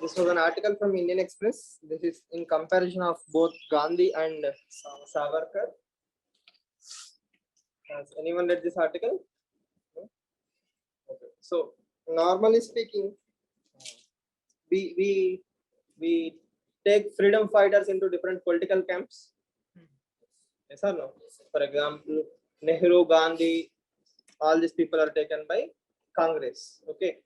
This was an article from Indian Express. This is in comparison of both Gandhi and Savarkar. Has anyone read this article? No? Okay. So normally speaking, we take freedom fighters into different political camps. Yes or no? For example, Nehru, Gandhi, all these people are taken by Congress. Okay.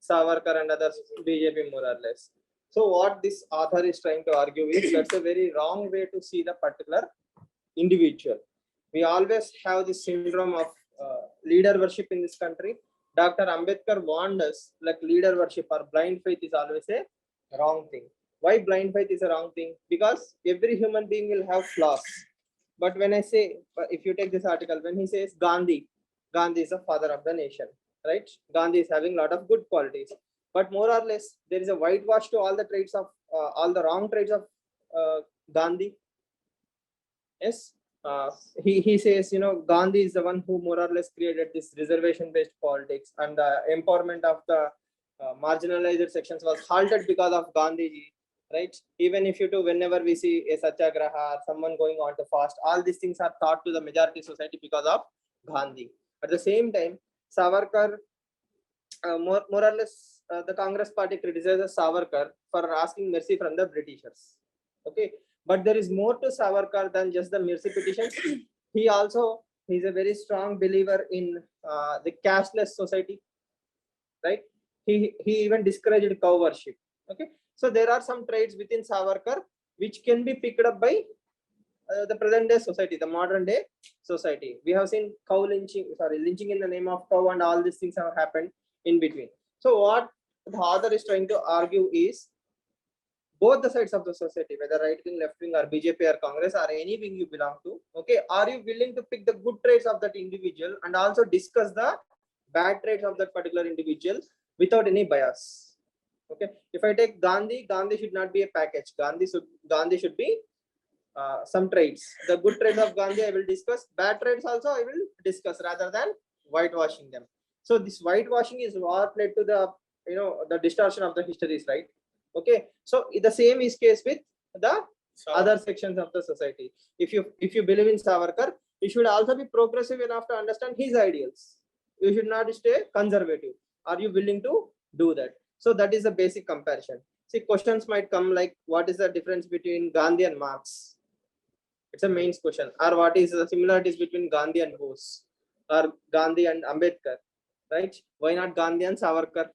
Savarkar and others, BJP more or less. So what this author is trying to argue is that's a very wrong way to see the particular individual. We always have this syndrome of leader worship in this country. Dr. Ambedkar warned us like leader worship or blind faith is always a wrong thing. Why blind faith is a wrong thing? Because every human being will have flaws. But when I say, if you take this article, when he says Gandhi is the father of the nation, right? Gandhi is having a lot of good qualities, but more or less there is a whitewash to all the traits of all the wrong traits of Gandhi. Yes, he says, Gandhi is the one who more or less created this reservation based politics, and the empowerment of the marginalized sections was halted because of Gandhiji, right? Even if you do, whenever we see a satyagraha or someone going on to fast, all these things are taught to the majority society because of Gandhi. At the same time, Savarkar, more or less, the Congress party criticizes Savarkar for asking mercy from the Britishers. Okay, but there is more to Savarkar than just the mercy petitions. He's a very strong believer in the cashless society, right? He even discouraged cow worship. Okay, so there are some traits within Savarkar which can be picked up by the present day society, the modern day society. We have seen lynching in the name of cow, and all these things have happened in between. So what the author is trying to argue is both the sides of the society, whether right wing, left wing, or BJP or Congress or any wing you belong to, okay, are you willing to pick the good traits of that individual and also discuss the bad traits of that particular individual without any bias? Okay, if I take Gandhi should not be a package. Gandhi should be some traits. The good traits of Gandhi I will discuss. Bad traits also I will discuss rather than whitewashing them. So this whitewashing is what led to the the distortion of the histories, right? Okay, so the same is case with the other sections of the society. If you believe in Savarkar, you should also be progressive enough to understand his ideals. You should not stay conservative. Are you willing to do that? So that is the basic comparison. See, questions might come like, what is the difference between Gandhi and Marx? It's a main question. Or what is the similarities between Gandhi and Bose, or Gandhi and Ambedkar, right? Why not Gandhi and Savarkar?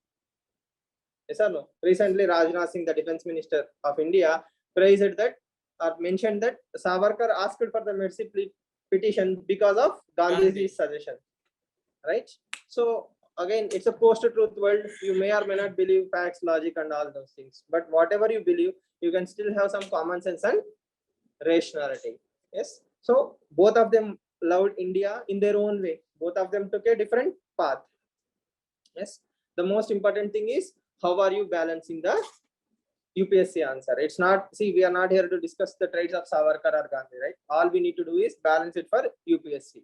Yes or no? Recently, Rajnath Singh, the defense minister of India, praised that or mentioned that Savarkar asked for the mercy petition because of Gandhi's suggestion, right? So again, it's a post-truth world. You may or may not believe facts, logic, and all those things, but whatever you believe, you can still have some common sense and rationality. Yes. So both of them loved India in their own way. Both of them took a different path. Yes. The most important thing is how are you balancing the UPSC answer? It's not, see, we are not here to discuss the traits of Savarkar or Gandhi, right? All we need to do is balance it for UPSC.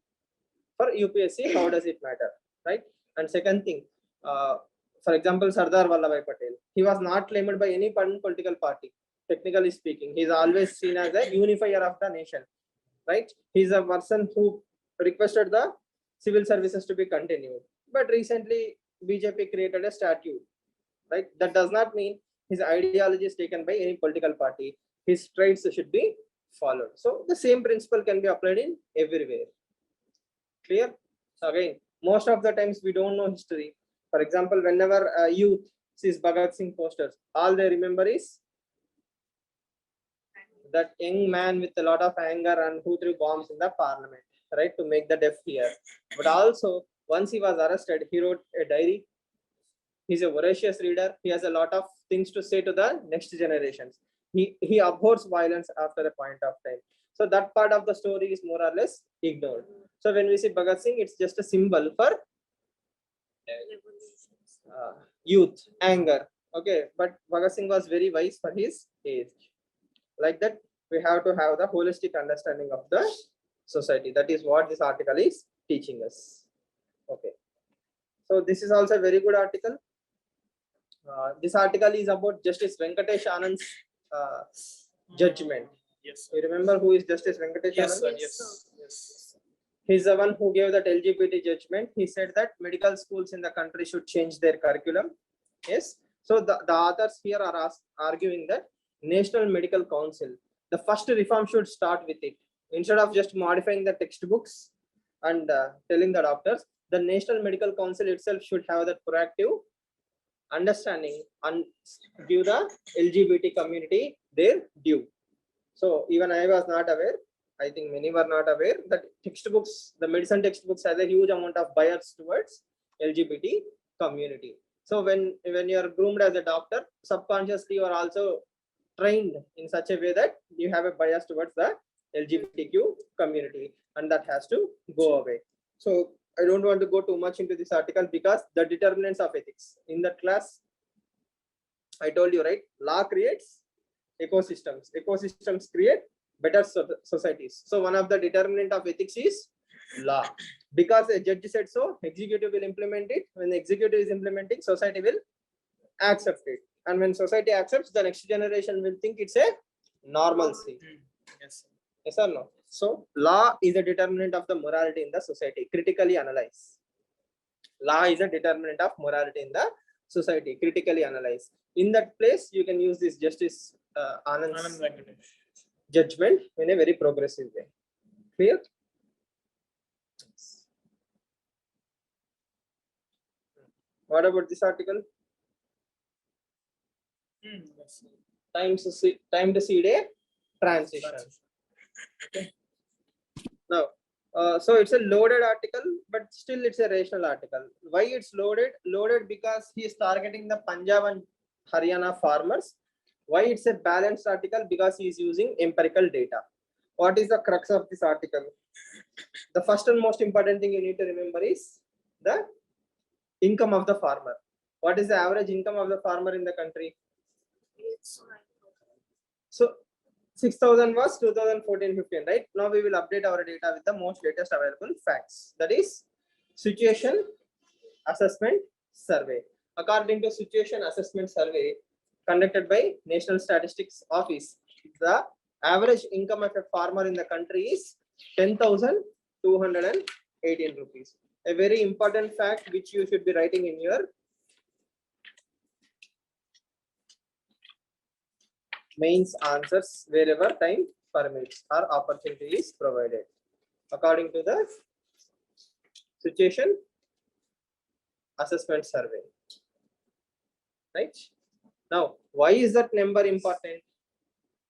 For UPSC, how does it matter, right? And second thing, for example, Sardar Vallabhbhai Patel, he was not claimed by any political party. Technically speaking, he is always seen as a unifier of the nation, right? He's a person who requested the civil services to be continued. But recently, BJP created a statute, right? That does not mean his ideology is taken by any political party. His traits should be followed. So the same principle can be applied in everywhere. Clear? So again, most of the times we don't know history. For example, whenever a youth sees Bhagat Singh posters, all they remember is that young man with a lot of anger and who threw bombs in the parliament, right, to make the deaf hear. But also, once he was arrested, he wrote a diary. He's a voracious reader. He has a lot of things to say to the next generations. He abhors violence after a point of time. So that part of the story is more or less ignored. So when we see Bhagat Singh, it's just a symbol for youth, anger. Okay, but Bhagat Singh was very wise for his age. Like that, we have to have the holistic understanding of the society. That is what this article is teaching us. Okay, so this is also a very good article. This article is about Justice Venkatesh Anand's judgment. Yes. You remember who is Justice Venkatesh Yes, Anand? sir. Yes. He's the one who gave that LGBT judgment. He said that medical schools in the country should change their curriculum. Yes. So the authors here are arguing that National Medical Council, the first reform should start with it. Instead of just modifying the textbooks and telling the doctors, the National Medical Council itself should have that proactive understanding and give the LGBT community their due. So even I was not aware. I think many were not aware that textbooks, the medicine textbooks, has a huge amount of bias towards LGBT community. So when you are groomed as a doctor, subconsciously you are also trained in such a way that you have a bias towards the LGBTQ community, and that has to go away. So I don't want to go too much into this article because the determinants of ethics in that class, I told you, right? Law creates ecosystems. Ecosystems create better societies. So one of the determinant of ethics is law. Because a judge said so, executive will implement it. When the executive is implementing, society will accept it. And when society accepts, the next generation will think it's a normalcy. Yes. Yes or no? So law is a determinant of the morality in the society. Critically analyze. Law is a determinant of morality in the society. Critically analyze. In that place, you can use this Justice Anand's judgment in a very progressive way. Clear? What about this article? Yes. Time to seed a transition. Okay. Now, so it's a loaded article, but still it's a rational article. Why it's loaded? Loaded because he is targeting the Punjab and Haryana farmers. Why it's a balanced article? Because he is using empirical data. What is the crux of this article? The first and most important thing you need to remember is the income of the farmer. What is the average income of the farmer in the country? So 6,000 was 2014-15, right? Now we will update our data with the most latest available facts. That is situation assessment survey. According to situation assessment survey conducted by National Statistics Office, the average income of a farmer in the country is 10,218 rupees. A very important fact which you should be writing in your mains answers wherever time permits or opportunity is provided. According to the situation assessment survey. Right? Now, why is that number important?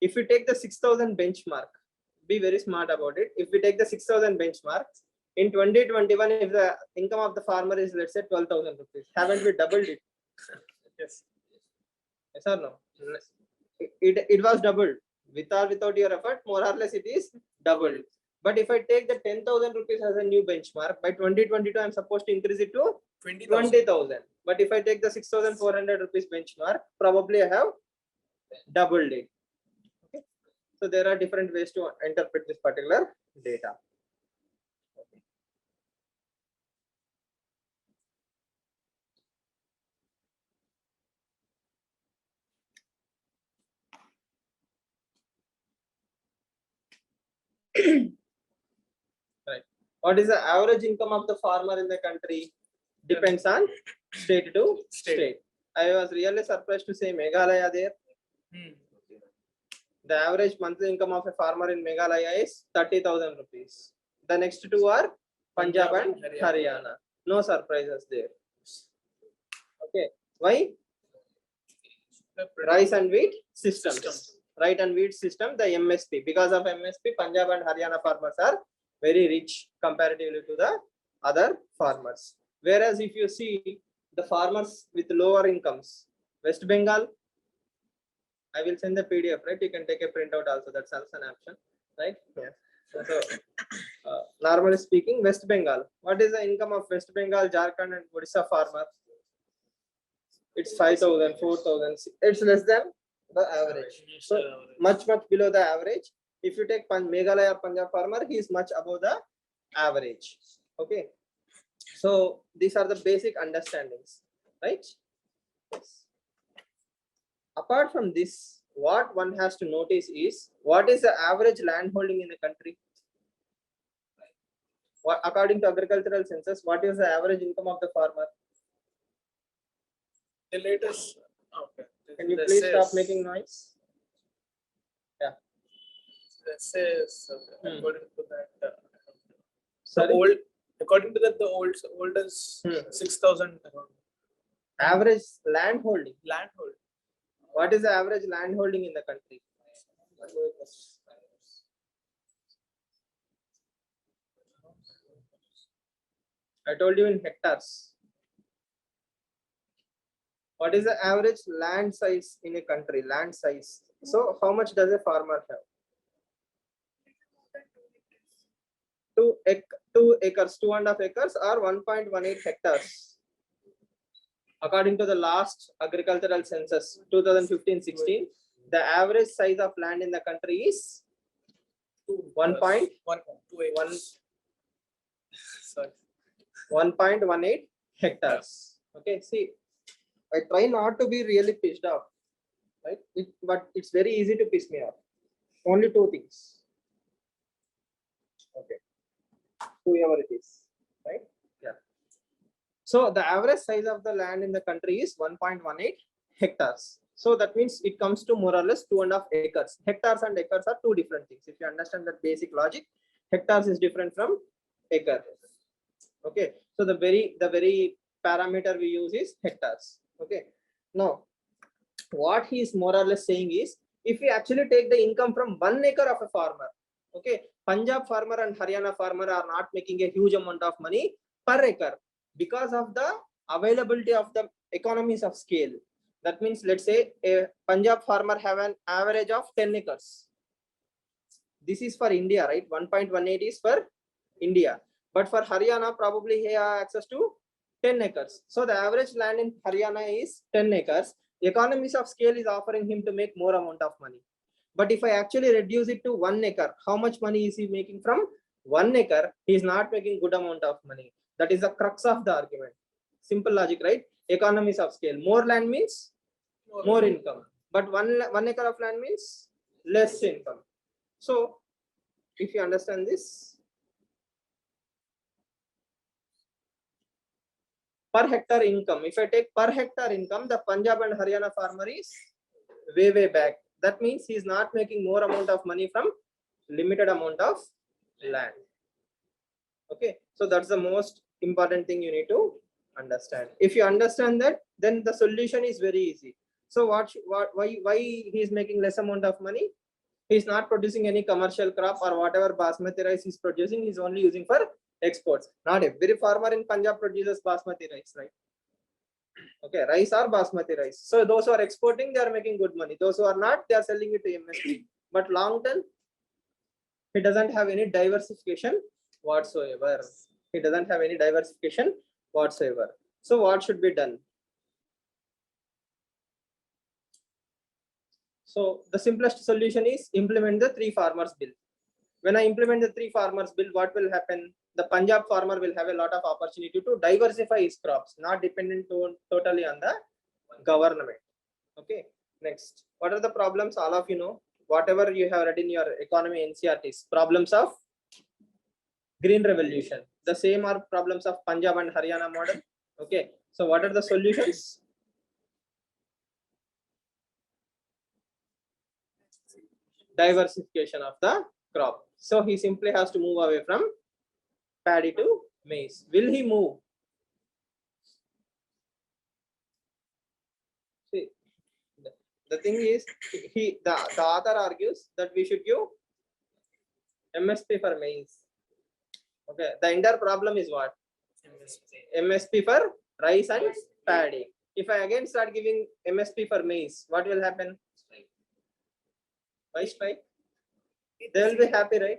If you take the 6,000 benchmark, be very smart about it. If we take the 6,000 benchmark, in 2021, if the income of the farmer is, let's say, 12,000 rupees, haven't we doubled it? Yes. Yes or no? It was doubled. With or without your effort, more or less it is doubled. But if I take the 10,000 rupees as a new benchmark, by 2022, I'm supposed to increase it to 20,000. But if I take the 6,400 rupees benchmark, probably I have doubled it. Okay. So there are different ways to interpret this particular data. Right. What is the average income of the farmer in the country? Depends on state to state. I was really surprised to say Meghalaya there. The average monthly income of a farmer in Meghalaya is 30,000 rupees. The next two are Punjab and Haryana. No surprises there. Okay. Why? Rice and wheat systems. Rice and wheat system, the MSP. Because of MSP, Punjab and Haryana farmers are very rich comparatively to the other farmers. Whereas if you see the farmers with lower incomes, West Bengal, I will send the PDF, right? You can take a printout also. That's also an option, right? Yeah. So, normally speaking, West Bengal. What is the income of West Bengal, Jharkhand, and Odisha farmer? It's 5,000, 4,000. It's less than the average. So much below the average. If you take Meghalaya or Punjab farmer, he is much above the average. Okay. So these are the basic understandings, right? Yes. apart from this, what one has to notice is what is the average land holding in the country? What, according to agricultural census, what is the average income of the farmer? The latest. Okay. Can you This please stop says- making noise? This says, Hmm. according to that, the Sorry? old, according to that, the oldest Hmm. 6,000 around Average land holding. land hold. What is the average land holding in the country? I told you in hectares. What is the average land size in a country? Land size. So how much does a farmer have? 2 acres, 2.5 acres or 1.18 hectares. According to the last agricultural census 2015-16, the average size of land in the country is 1.1 2 acres. Sorry. 1.18 hectares. Okay, see, I try not to be really pissed off, right? But it's very easy to piss me off. Only 2 things. Okay, whoever it is, right? Yeah. So the average size of the land in the country is 1.18 hectares. So that means it comes to more or less 2.5 acres. Hectares and acres are 2 different things. If you understand that basic logic, hectares is different from acre. Okay, so the very parameter we use is hectares. Okay, now what he is more or less saying is, if we actually take the income from 1 acre of a farmer, okay, Punjab farmer and Haryana farmer are not making a huge amount of money per acre because of the availability of the economies of scale. That means, let's say a Punjab farmer have an average of 10 acres. This is for India, right? 1.18 is for India. But for Haryana, probably he has access to 10 acres. So the average land in Haryana is 10 acres. The economies of scale is offering him to make more amount of money. But if I actually reduce it to 1 acre, how much money is he making from 1 acre? He is not making good amount of money. That is the crux of the argument. Simple logic, right? Economies of scale. More land means more income. But one acre of land means less income. So if you understand this, per hectare income, if I take per hectare income, the Punjab and Haryana farmer is way back. That means he is not making more amount of money from limited amount of land. Okay, so that's the most important thing you need to understand. If you understand that, then the solution is very easy. So why he is making less amount of money? He is not producing any commercial crop, or whatever basmati rice he is producing, he is only using for exports. Not every farmer in Punjab produces basmati rice, right? Okay, rice or basmati rice. So those who are exporting, they are making good money. Those who are not, they are selling it to MSP. But long term, he doesn't have any diversification whatsoever. He doesn't have any diversification whatsoever. So what should be done? So the simplest solution is implement the 3 farmers bill. When I implement the 3 farmers bill, what will happen? The Punjab farmer will have a lot of opportunity to diversify his crops, not dependent totally on the government. Okay, next, what are the problems? All of you know, whatever you have read in your economy NCERTs, problems of green revolution. The same are problems of Punjab and Haryana model. Okay, so what are the solutions? Diversification of the crop. So he simply has to move away from paddy to maize. Will he move? See, the thing is, the author argues that we should give MSP for maize. Okay, the entire problem is what? MSP for rice and paddy. If I again start giving MSP for maize, what will happen? Why strike? They will be happy, right?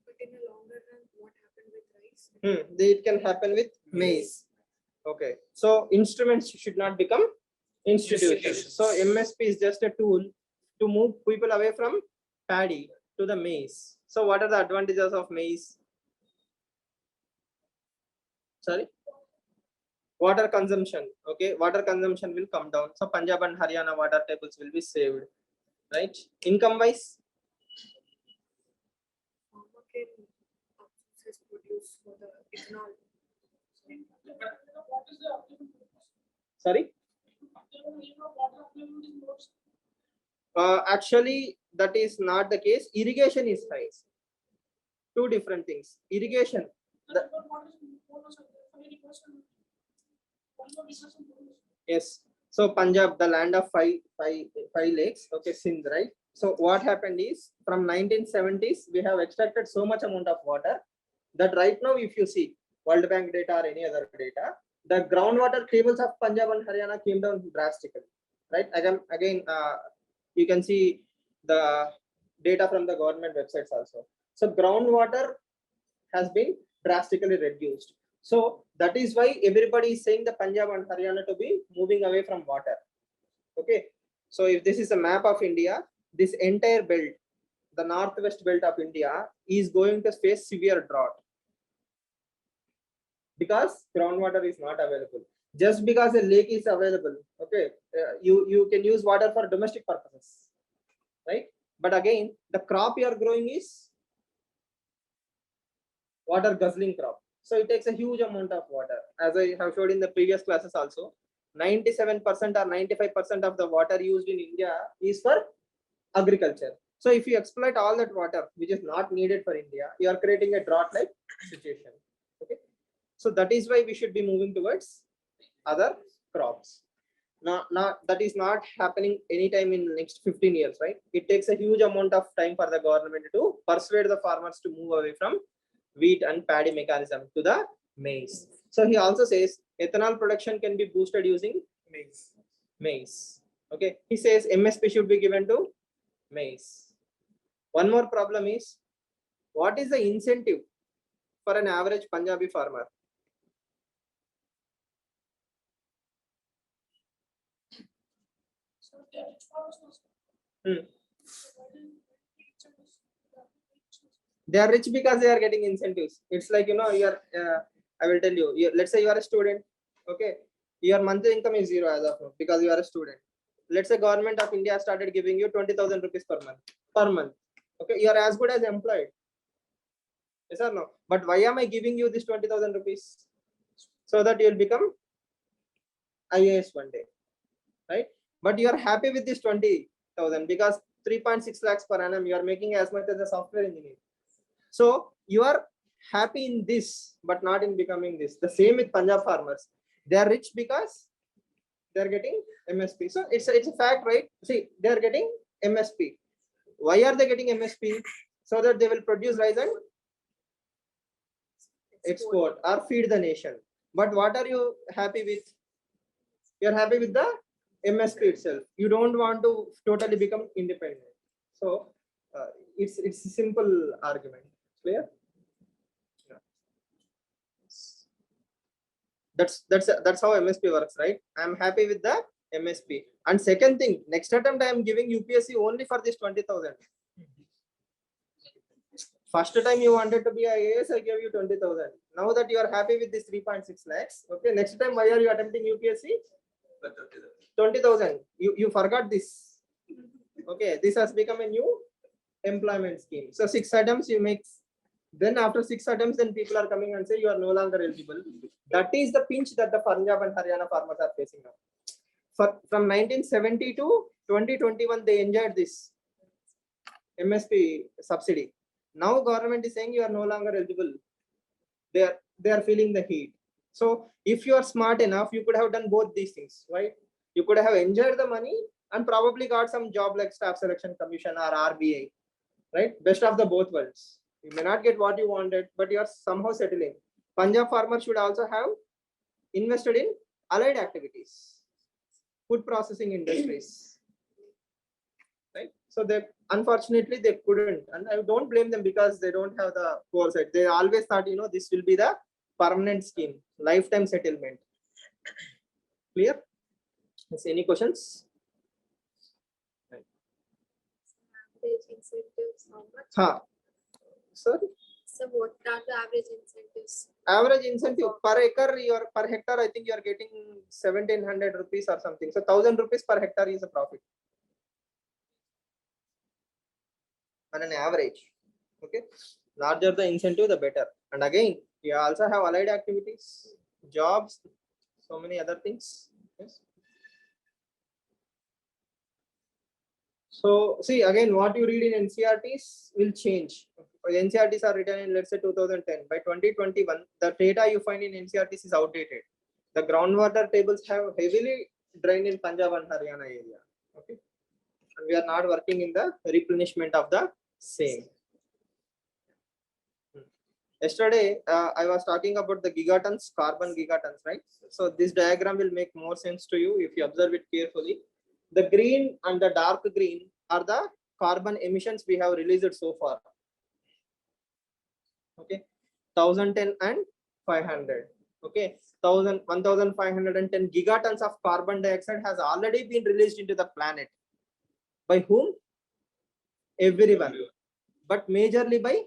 But in the longer run, what happened with rice? It can happen with maize. Okay, so instruments should not become institutions. So MSP is just a tool to move people away from paddy to the maize. So what are the advantages of maize? Sorry, water consumption. Okay, water consumption will come down. So Punjab and Haryana water tables will be saved, right? Income wise, Farmer can outsource his produce for the ethanol. sorry. Actually, that is not the case. Irrigation is high. Two different things. Irrigation. Yes. So Punjab, the land of five lakes. Okay, Sindh, right? So what happened is from 1970s we have extracted so much amount of water that right now, if you see World Bank data or any other data, the groundwater tables of Punjab and Haryana came down drastically, right? Again, you can see the data from the government websites also. So groundwater has been drastically reduced. So that is why everybody is saying the Punjab and Haryana to be moving away from water. Okay. So if this is a map of India, this entire belt, the northwest belt of India, is going to face severe drought because groundwater is not available. Just because a lake is available, okay, you can use water for domestic purposes, right? But again, the crop you are growing is water guzzling crop. So it takes a huge amount of water. As I have showed in the previous classes also, 97% or 95% of the water used in India is for agriculture. So if you exploit all that water, which is not needed for India, you are creating a drought-like situation. Okay. So that is why we should be moving towards other crops. Now that is not happening anytime in next 15 years, right? It takes a huge amount of time for the government to persuade the farmers to move away from wheat and paddy mechanism to the maize. So he also says ethanol production can be boosted using maize. Okay. He says MSP should be given to maize. One more problem is, what is the incentive for an average Punjabi farmer? They are rich because they are getting incentives. It's like, you know, I will tell you, let's say you are a student. Okay, your monthly income is zero as of now because you are a student. Let's say government of India started giving you 20,000 rupees per month. Okay, you are as good as employed. Yes or no? But why am I giving you this 20,000 rupees? So that you will become IAS one day, right? But you are happy with this 20,000 because 3.6 lakhs per annum you are making as much as a software engineer. So you are happy in this, but not in becoming this. The same with Punjab farmers. They are rich because they are getting MSP. So it's a fact, right? See, they are getting MSP. Why are they getting MSP? So that they will produce rice and export or feed the nation. But what are you happy with? You are happy with the MSP itself. You don't want to totally become independent. So it's a simple argument. Clear? Yeah. That's how MSP works, right? I'm happy with the MSP. And second thing, next attempt I am giving UPSC only for this 20,000. First time you wanted to be IAS, I gave you 20,000. Now that you are happy with this 3.6 lakhs, okay, next time why are you attempting UPSC? 20,000. You forgot this. Okay, this has become a new employment scheme. So 6 attempts you make. Then after 6 attempts, then people are coming and say you are no longer eligible. That is the pinch that the Punjab and Haryana farmers are facing now. From 1970 to 2021, they enjoyed this MSP subsidy. Now government is saying you are no longer eligible. They are feeling the heat. So if you are smart enough, you could have done both these things, right? You could have enjoyed the money and probably got some job like Staff Selection Commission or RBI, right? Best of the both worlds. You may not get what you wanted, but you are somehow settling. Punjab farmers should also have invested in allied activities, food processing industries, right? So they unfortunately they couldn't, and I don't blame them because they don't have the foresight. They always thought, you know, this will be the permanent scheme, lifetime settlement. Clear? Yes, any questions? Average incentives, how much? Sorry. So what are the average incentives? Average incentive per acre, per hectare, I think you are getting 1700 rupees or something. So 1000 rupees per hectare is a profit on an average. Okay, larger the incentive, the better. And again, you also have allied activities, jobs, so many other things. Yes. So see again, what you read in NCRTs will change. NCRTs are written in, let's say, 2010. By 2021, the data you find in NCRTs is outdated. The groundwater tables have heavily drained in Punjab and Haryana area. Okay, and we are not working in the replenishment of the same. Yesterday, I was talking about the gigatons, carbon gigatons, right? So this diagram will make more sense to you if you observe it carefully. The green and the dark green are the carbon emissions we have released so far. Okay, 1010 and 500. Okay, 1510 gigatons of carbon dioxide has already been released into the planet. By whom? Everyone, but majorly by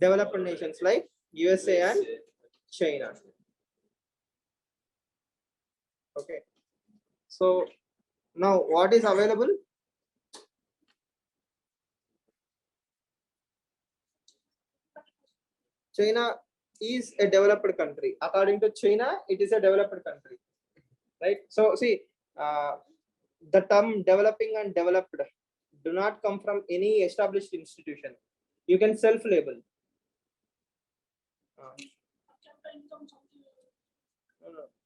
developed nations like USA and China. Okay, so now what is available? China is a developed country. According to China, it is a developed country, right? So see, the term developing and developed do not come from any established institution. You can self-label.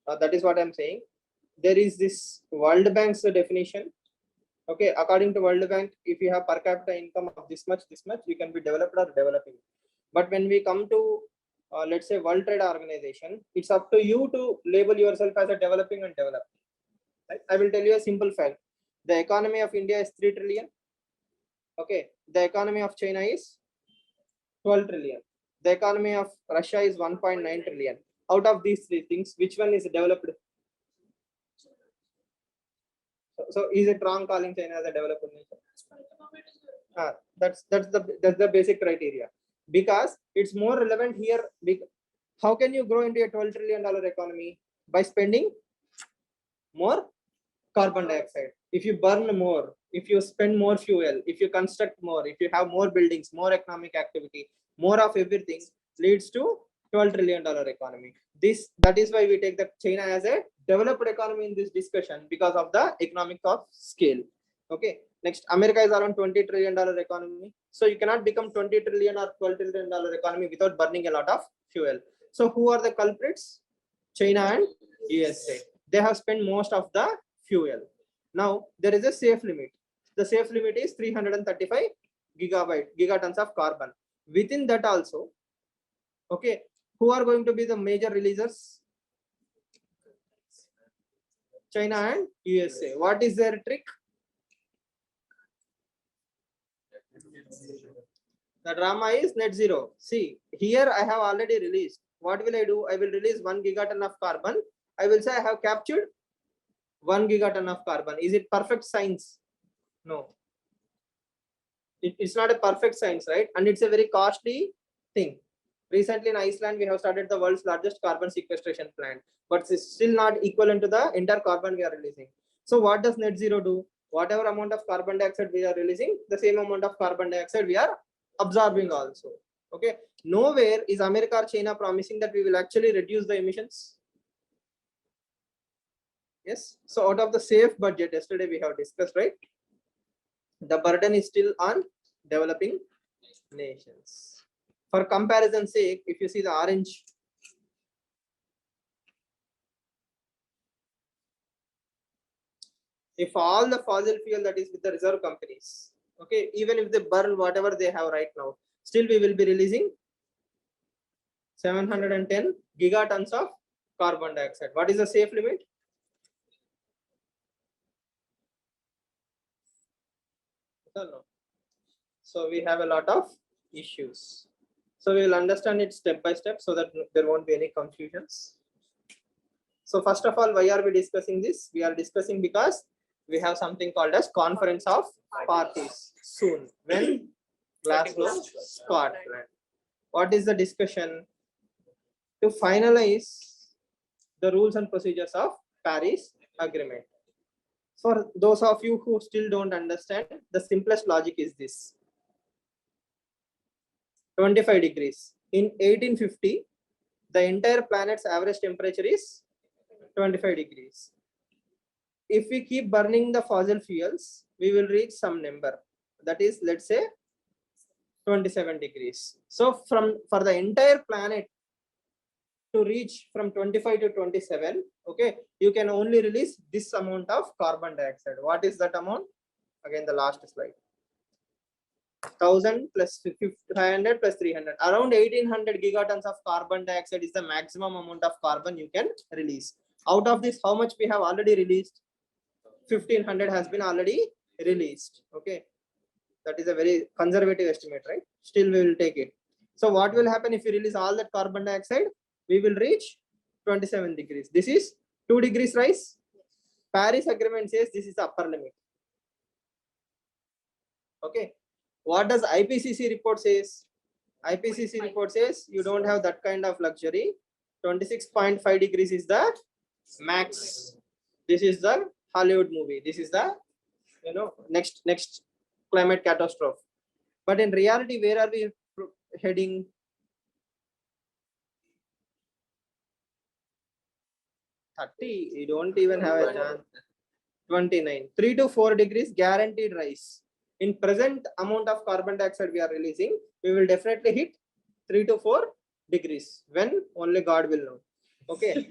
That is what I'm saying. There is this World Bank's definition. Okay, according to World Bank, if you have per capita income of this much, you can be developed or developing. But when we come to, let's say, World Trade Organization, it's up to you to label yourself as a developing and developed. Right? I will tell you a simple fact. The economy of India is 3 trillion. Okay, the economy of China is 12 trillion. The economy of Russia is 1.9 trillion. Out of these three things, which one is developed? So is it wrong calling China as a developed nation? That's the basic criteria, because it's more relevant here. How can you grow into a $12 trillion economy? By spending more carbon dioxide. If you burn more, if you spend more fuel, if you construct more, if you have more buildings, more economic activity, more of everything leads to $12 trillion economy. That is why we take the China as a developed economy in this discussion, because of the economic of scale. Okay, next, America is around $20 trillion economy. So you cannot become 20 trillion or $12 trillion economy without burning a lot of fuel. So who are the culprits? China and USA. They have spent most of the fuel. Now there is a safe limit. The safe limit is 335 gigatons of carbon. Within that also, okay, who are going to be the major releasers? China and USA. What is their trick? The drama is net zero. See, here I have already released. What will I do? I will release 1 gigaton of carbon. I will say I have captured 1 gigaton of carbon. Is it perfect science? No. It's not a perfect science, right? And it's a very costly thing. Recently in Iceland, we have started the world's largest carbon sequestration plant, but it's still not equivalent to the entire carbon we are releasing. So what does net zero do? Whatever amount of carbon dioxide we are releasing, the same amount of carbon dioxide we are absorbing also. Okay. Nowhere is America or China promising that we will actually reduce the emissions. Yes. So out of the safe budget, yesterday we have discussed, right? The burden is still on developing nations. For comparison's sake, if you see the orange, if all the fossil fuel that is with the reserve companies, okay, even if they burn whatever they have right now, still we will be releasing 710 gigatons of carbon dioxide. What is the safe limit? No. So we have a lot of issues. So we will understand it step by step so that there won't be any confusions. So first of all, why are we discussing this? We are discussing because we have something called as Conference of Parties soon, when Glasgow, Scotland. what is the discussion? To finalize the rules and procedures of Paris Agreement. For those of you who still don't understand, the simplest logic is this. 25 degrees. In 1850, the entire planet's average temperature is 25 degrees. If we keep burning the fossil fuels, we will reach some number. That is, let's say, 27 degrees. So for the entire planet to reach from 25 to 27, okay, you can only release this amount of carbon dioxide. What is that amount? Again, the last slide. 1000 plus 500 plus 300. Around 1800 gigatons of carbon dioxide is the maximum amount of carbon you can release. Out of this, how much we have already released? 1500 has been already released. Okay. That is a very conservative estimate, right? Still, we will take it. So what will happen if we release all that carbon dioxide? We will reach 27 degrees. This is 2 degrees rise. Paris Agreement says this is the upper limit. Okay. What does IPCC report says? IPCC report says you don't have that kind of luxury. 26.5 degrees is the max. This is the Hollywood movie. This is the next climate catastrophe. But in reality, where are we heading? 30. You don't even have a chance. 29. 3 to 4 degrees guaranteed rise. In present amount of carbon dioxide we are releasing, we will definitely hit 3 to 4 degrees. When? Only God will know. Okay.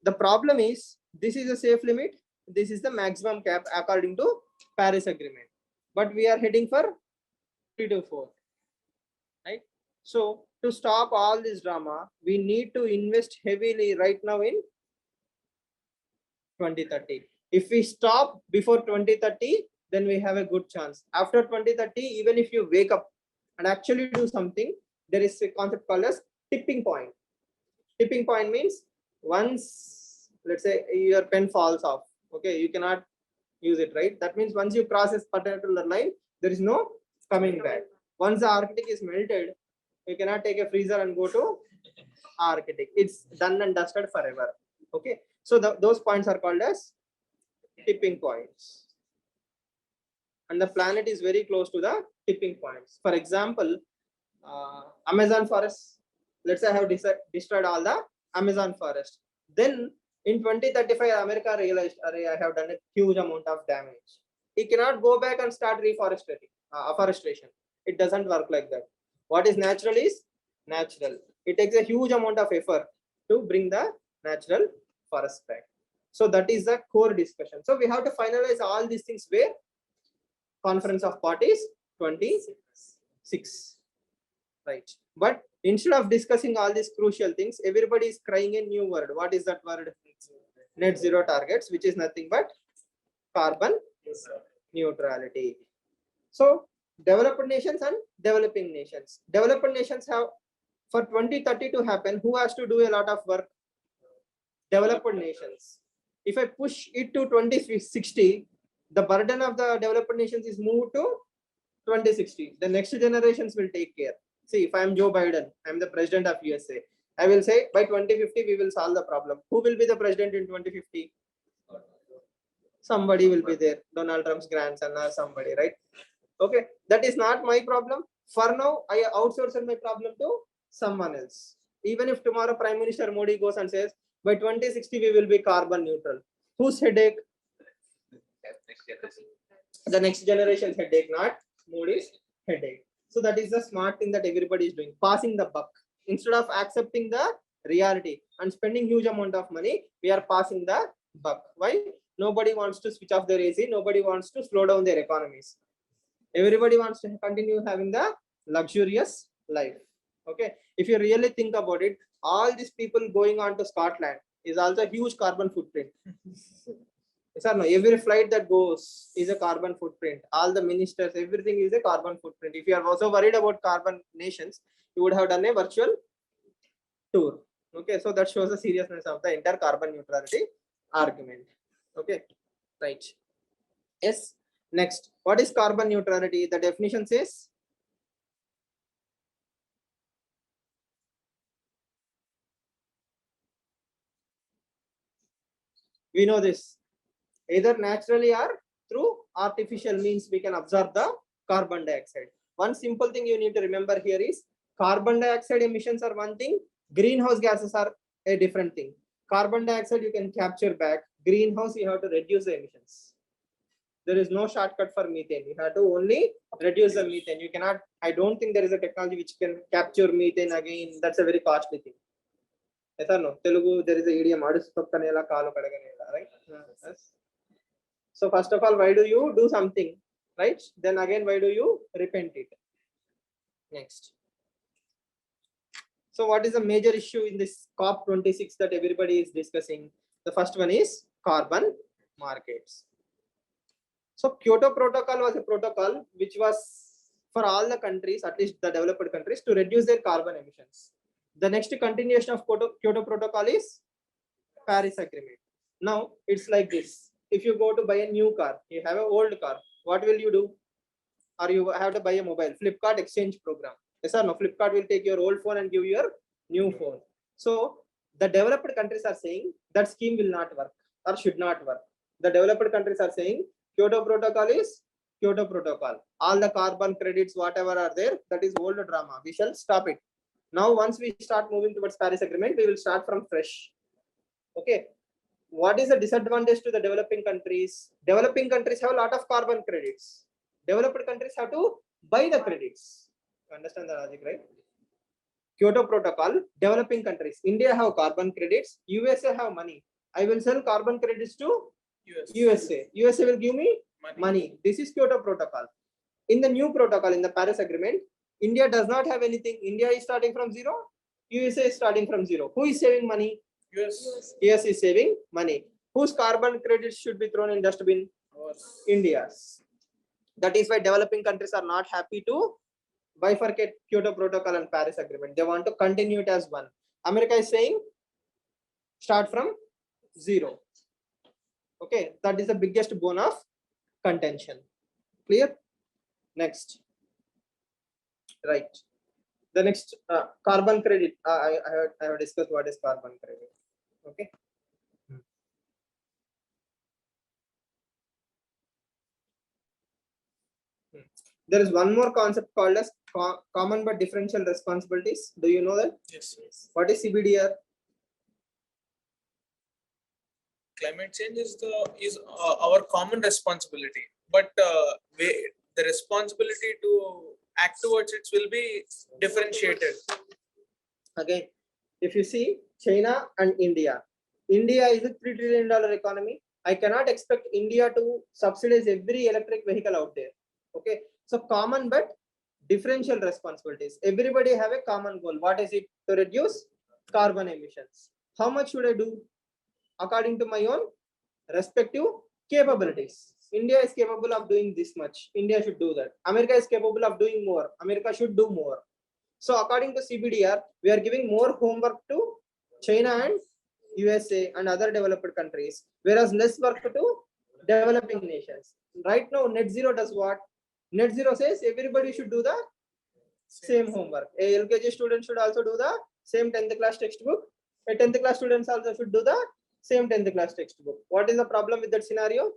The problem is, this is a safe limit. This is the maximum cap according to Paris Agreement. But we are heading for 3 to 4. Right? So, to stop all this drama, we need to invest heavily right now in 2030. If we stop before 2030, then we have a good chance. After 2030, even if you wake up and actually do something, there is a concept called as tipping point. Tipping point means once, let's say, your pen falls off, okay, you cannot use it, right? That means once you cross this particular line, there is no coming back. Once the Arctic is melted, you cannot take a freezer and go to Arctic. It's done and dusted forever. Okay, so those points are called as tipping points. And the planet is very close to the tipping points. For example, Amazon forest. Let's say I have destroyed all the Amazon forest. Then in 2035, America realized, I have done a huge amount of damage. It cannot go back and start afforestation. It doesn't work like that. What is natural is natural. It takes a huge amount of effort to bring the natural forest back. So that is the core discussion. So we have to finalize all these things where? Conference of Parties 26. Right. But instead of discussing all these crucial things, everybody is crying a new word. What is that word? Net zero targets, which is nothing but carbon neutrality. So developed nations and developing nations. Developed nations have, for 2030 to happen, who has to do a lot of work? Developed nations. If I push it to 2060, the burden of the developed nations is moved to 2060. The next generations will take care. See, if I am Joe Biden, I am the president of USA, I will say by 2050 we will solve the problem. Who will be the president in 2050? Somebody will be there. Donald Trump's grandson or somebody, right? Okay, that is not my problem. For now, I outsourced my problem to someone else. Even if tomorrow Prime Minister Modi goes and says, by 2060 we will be carbon neutral. Whose headache? The next generation's headache, not Modi's headache. So that is the smart thing that everybody is doing, passing the buck. Instead of accepting the reality and spending huge amount of money, we are passing the buck. Why? Nobody wants to switch off their AC. Nobody wants to slow down their economies. Everybody wants to continue having the luxurious life. Okay. If you really think about it, all these people going on to Scotland is also a huge carbon footprint. Yes or no? Every flight that goes is a carbon footprint. All the ministers, everything is a carbon footprint. If you are also worried about carbon nations, you would have done a virtual tour. Okay, so that shows the seriousness of the entire carbon neutrality argument. Okay, right. Yes. Next, what is carbon neutrality? The definition says We know this. Either naturally or through artificial means we can absorb the carbon dioxide. One simple thing you need to remember here is carbon dioxide emissions are one thing, greenhouse gases are a different thing. Carbon dioxide you can capture back, greenhouse you have to reduce the emissions. There is no shortcut for methane. You have to only reduce the methane. You cannot, I don't think there is a technology which can capture methane again. That's a very costly thing. Yes or no? Telugu, there is a idiom, right? Yes. So first of all, why do you do something, right? Then again, why do you repent it? Next. So what is the major issue in this COP26 that everybody is discussing? The first one is carbon markets. So Kyoto Protocol was a protocol which was for all the countries, at least the developed countries, to reduce their carbon emissions. The next continuation of Kyoto Protocol is Paris Agreement. Now it's like this. If you go to buy a new car, you have an old car, what will you do? Or you have to buy a mobile, Flipkart exchange program. Yes or no? Flipkart will take your old phone and give you your new phone. So the developed countries are saying that scheme will not work or should not work. The developed countries are saying Kyoto Protocol is Kyoto Protocol. All the carbon credits, whatever are there, that is old drama. We shall stop it. Now, once we start moving towards Paris Agreement, we will start from fresh. Okay. What is the disadvantage to the developing countries? Developing countries have a lot of carbon credits. Developed countries have to buy the credits. You understand the logic, right? Kyoto Protocol, developing countries. India have carbon credits. USA have money. I will sell carbon credits to USA. USA will give me money. This is Kyoto Protocol. In the new protocol, in the Paris Agreement, India does not have anything. India is starting from zero. USA is starting from zero. Who is saving money? US is saving money. Whose carbon credits should be thrown in dustbin? India's. That is why developing countries are not happy to bifurcate Kyoto Protocol and Paris Agreement. They want to continue it as one. America is saying start from zero. Okay, that is the biggest bone of contention. Clear? Next. Right. The next carbon credit. I have discussed what is carbon credit. Okay. There is one more concept called as common but differential responsibilities. Do you know that? Yes. What is CBDR? Climate change is our common responsibility, but the responsibility to act towards it will be differentiated. Again, if you see China and India, India is a $3 trillion economy. I cannot expect India to subsidize every electric vehicle out there. Okay, so common but differential responsibilities. Everybody have a common goal. What is it? To reduce carbon emissions. How much should I do? According to my own respective capabilities. India is capable of doing this much. India should do that. America is capable of doing more. America should do more. So according to CBDR, we are giving more homework to China and USA and other developed countries, whereas less work to developing nations. Right now, net zero does what? Net zero says everybody should do the same homework. A LKG student should also do the same 10th class textbook. A 10th class students also should do the same 10th class textbook. What is the problem with that scenario?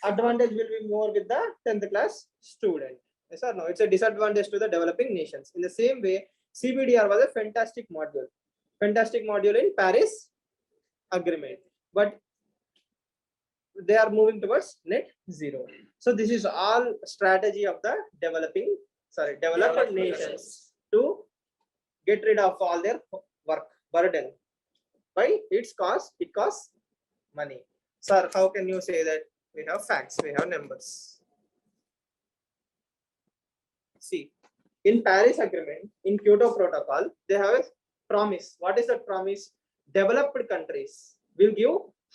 Advantage will be more with the 10th class student. Yes or no? It's a disadvantage to the developing nations. In the same way, CBDR was a fantastic module. Fantastic module in Paris Agreement. But they are moving towards net zero. So this is all strategy of the developed nations to get rid of all their work burden. Why? It costs money. Sir, how can you say that? We have facts, we have numbers. See, in Paris Agreement, in Kyoto Protocol, they have a promise. What is that promise? Developed countries will give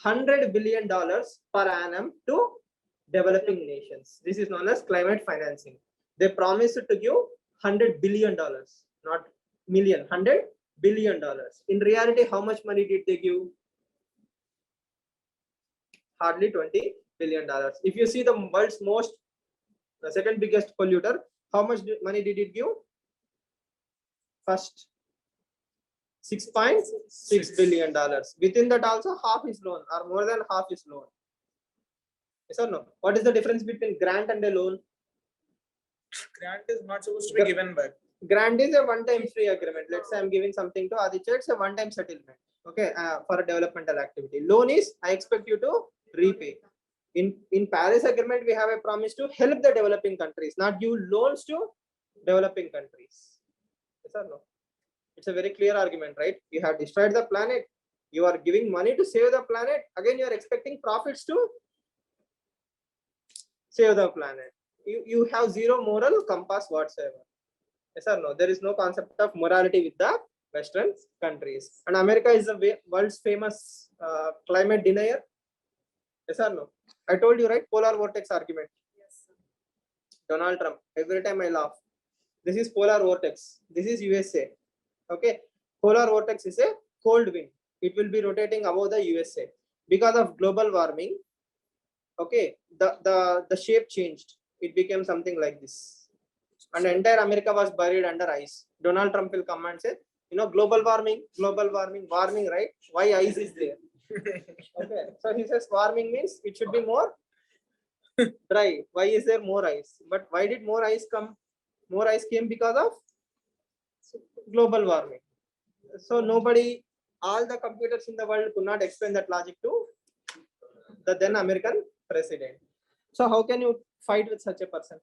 $100 billion per annum to developing nations. This is known as climate financing. They promised to give $100 billion, not million, $100 billion. In reality, how much money did they give? Hardly $20 billion. If you see the world's the second biggest polluter, how much money did it give? First, $6.6 billion. Within that also half is loan or more than half is loan. Yes or no? What is the difference between grant and a loan? Grant is not supposed to be given back. Grant is a one-time free agreement. Let's say I'm giving something to Aditya, it's a one-time settlement. Okay, for a developmental activity. Loan is I expect you to repay. In Paris Agreement, we have a promise to help the developing countries, not give loans to developing countries. Yes or no? It's a very clear argument, right? You have destroyed the planet. You are giving money to save the planet. Again, you are expecting profits to save the planet. You have zero moral compass whatsoever. Yes or no? There is no concept of morality with the Western countries. And America is the world's famous climate denier. Yes or no? I told you, right? Polar vortex argument. Yes, sir. Donald Trump. Every time I laugh. This is polar vortex. This is USA. Okay. Polar vortex is a cold wind. It will be rotating above the USA. Because of global warming, okay, the shape changed. It became something like this. And the entire America was buried under ice. Donald Trump will come and say, you know, global warming, right? Why ice is there? Okay, so he says warming means it should be more dry. Why is there more ice? But why did more ice come? More ice came because of global warming. So nobody, all the computers in the world could not explain that logic to the then American president. So how can you fight with such a person?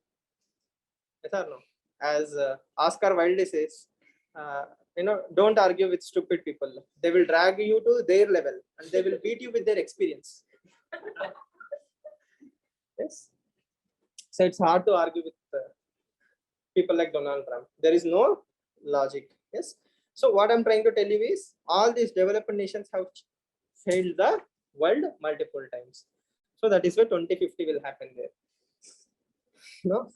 Yes or no? As Oscar Wilde says, you know, don't argue with stupid people. They will drag you to their level and they will beat you with their experience. Yes. So it's hard to argue with people like Donald Trump. There is no logic. Yes. So what I'm trying to tell you is all these developed nations have failed the world multiple times. So that is why 2050 will happen there. No.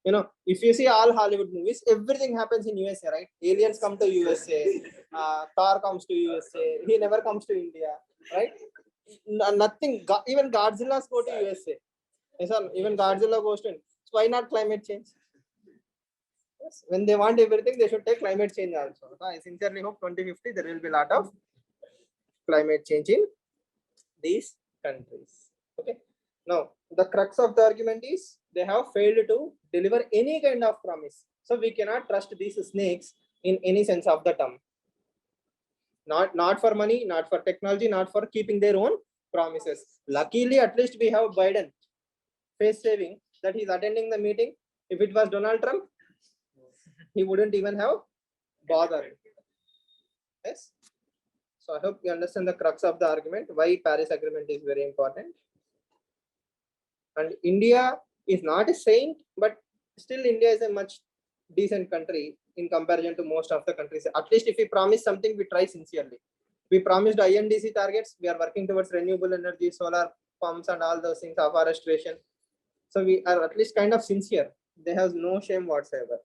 You know, if you see all Hollywood movies, everything happens in USA, right? Aliens come to USA, Thor comes to USA, he never comes to India, right? Nothing, even Godzilla's go to USA. Yes, sir, even Godzilla goes to India. So why not climate change? Yes, when they want everything, they should take climate change also. So I sincerely hope 2050 there will be a lot of climate change in these countries. Okay. Now, the crux of the argument is they have failed to deliver any kind of promise. So we cannot trust these snakes in any sense of the term. Not for money, not for technology, not for keeping their own promises. Luckily, at least we have Biden face saving that he's attending the meeting. If it was Donald Trump, he wouldn't even have bothered. Yes. So I hope you understand the crux of the argument, why Paris Agreement is very important. And India is not a saint, but still India is a much decent country in comparison to most of the countries. At least if we promise something, we try sincerely. We promised INDC targets. We are working towards renewable energy, solar pumps and all those things, afforestation. So we are at least kind of sincere. They have no shame whatsoever.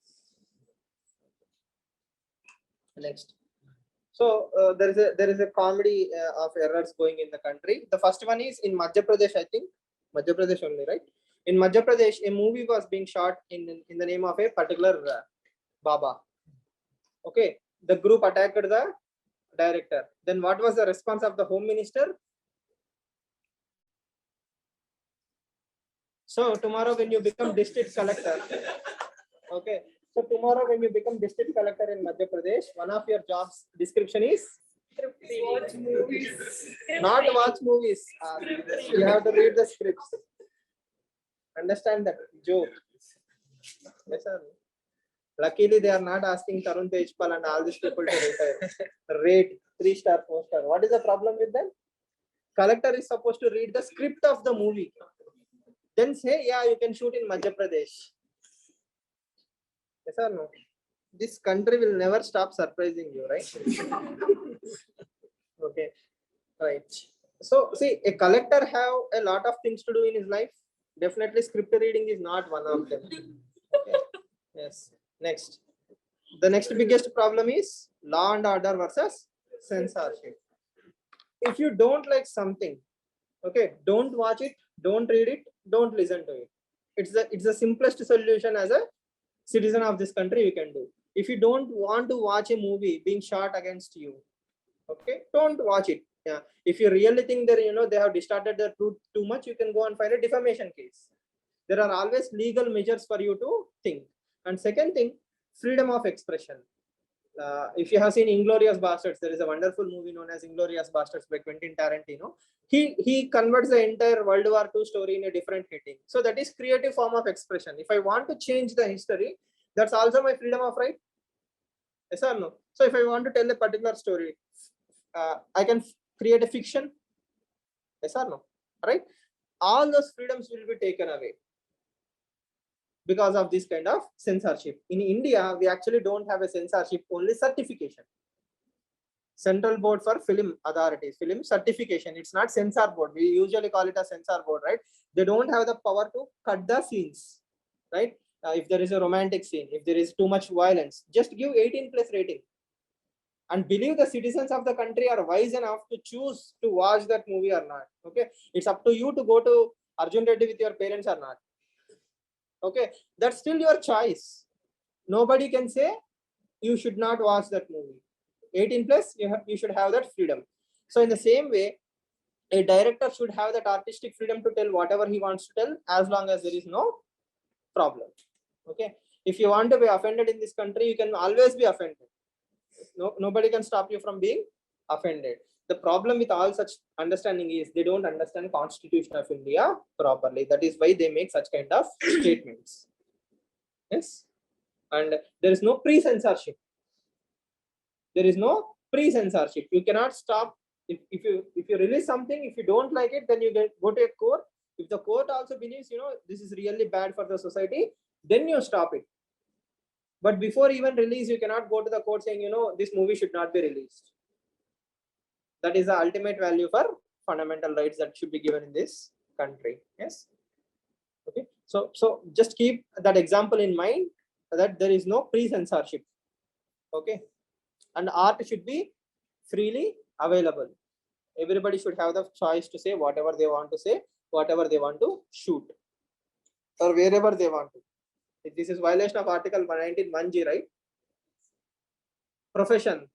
Next. So there is a comedy of errors going in the country. The first one is in Madhya Pradesh, I think. Madhya Pradesh only, right? In Madhya Pradesh, a movie was being shot in the name of a particular Baba. Okay, the group attacked the director. Then what was the response of the Home Minister? So tomorrow when you become district collector, okay. So tomorrow when you become district collector in Madhya Pradesh, one of your jobs description is Watch movies. not watch movies. You have to read the scripts. Understand that joke? Yes, sir. Luckily, they are not asking Tarun Tejpal and all these people to retire. Rate 3-star, 4-star. What is the problem with them? Collector is supposed to read the script of the movie. Then say, yeah, you can shoot in Madhya Pradesh. Yes or no? This country will never stop surprising you, right? Okay, right. So see, a collector have a lot of things to do in his life. Definitely script reading is not one of them. Okay. Yes. Next. The next biggest problem is law and order versus censorship. If you don't like something, okay, don't watch it, don't read it, don't listen to it. It's the simplest solution as a citizen of this country you can do. If you don't want to watch a movie being shot against you, okay, don't watch it. Yeah. If you really think that, you know, they have distorted the truth too much, you can go and file a defamation case. There are always legal measures for you to think. And second thing, freedom of expression. If you have seen Inglorious Bastards, there is a wonderful movie known as Inglorious Bastards by Quentin Tarantino. He converts the entire World War II story in a different heading. So that is creative form of expression. If I want to change the history, that's also my freedom of right. Yes or no? So if I want to tell a particular story, I can create a fiction. Yes or no? Right? All those freedoms will be taken away because of this kind of censorship. In India, we actually don't have a censorship, only certification. Central Board for Film Authorities, film certification. It's not censor board. We usually call it a censor board, right? They don't have the power to cut the scenes, right? If there is a romantic scene, if there is too much violence, just give 18+ rating. And believe the citizens of the country are wise enough to choose to watch that movie or not. Okay, it's up to you to go to Arjun Reddy with your parents or not. Okay, that's still your choice. Nobody can say you should not watch that movie. 18+, you should have that freedom. So in the same way, a director should have that artistic freedom to tell whatever he wants to tell, as long as there is no problem. Okay, if you want to be offended in this country, you can always be offended. Nobody can stop you from being offended. The problem with all such understanding is they don't understand Constitution of India properly. That is why they make such kind of statements. Yes, and there is no pre-censorship. There is no pre-censorship. You cannot stop. If you release something, if you don't like it, then you go to a court. If the court also believes, you know, this is really bad for the society, then you stop it. But before even release, you cannot go to the court saying, you know, this movie should not be released. That is the ultimate value for fundamental rights that should be given in this country. Yes. Okay. So just keep that example in mind, that there is no pre-censorship. Okay. And art should be freely available. Everybody should have the choice to say whatever they want to say, whatever they want to shoot, or wherever they want to. This is violation of Article 191G, right? Profession.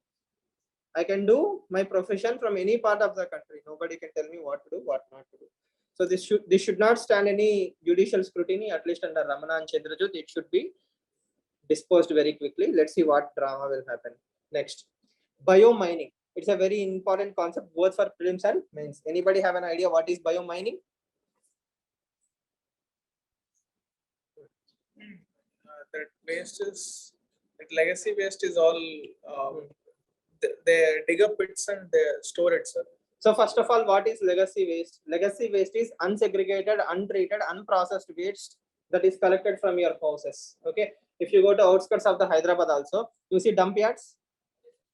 I can do my profession from any part of the country. Nobody can tell me what to do, what not to do. So this should not stand any judicial scrutiny, at least under Ramana and Chandrajut. It should be disposed very quickly. Let's see what drama will happen next. Biomining. It's a very important concept both for prelims and mains. Anybody have an idea what is biomining? That waste is, that legacy waste is all, they dig up pits and they store it, sir. So first of all, what is legacy waste? Legacy waste is unsegregated, untreated, unprocessed waste that is collected from your houses. Okay. If you go to outskirts of the Hyderabad also, you see dump yards.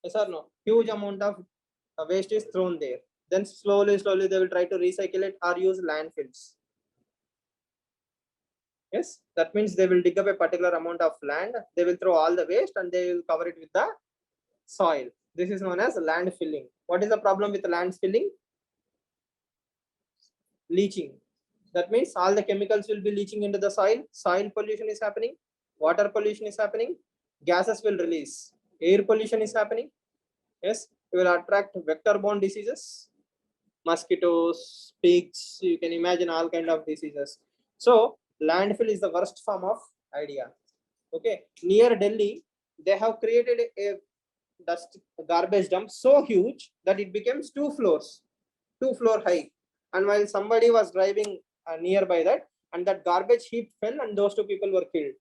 Yes or no? Huge amount of waste is thrown there. Then slowly they will try to recycle it or use landfills. Yes, that means they will dig up a particular amount of land, they will throw all the waste and they will cover it with the soil. This is known as land filling. What is the problem with land filling? Leaching. That means all the chemicals will be leaching into the soil. Soil pollution is happening. Water pollution is happening. Gases will release. Air pollution is happening. Yes, you will attract vector-borne diseases, mosquitoes, pigs. You can imagine all kind of diseases. So landfill is the worst form of idea. Okay, near Delhi, they have created a garbage dump so huge that it becomes 2 floors, 2-floor high. And while somebody was driving nearby that, and that garbage heap fell, and those 2 people were killed.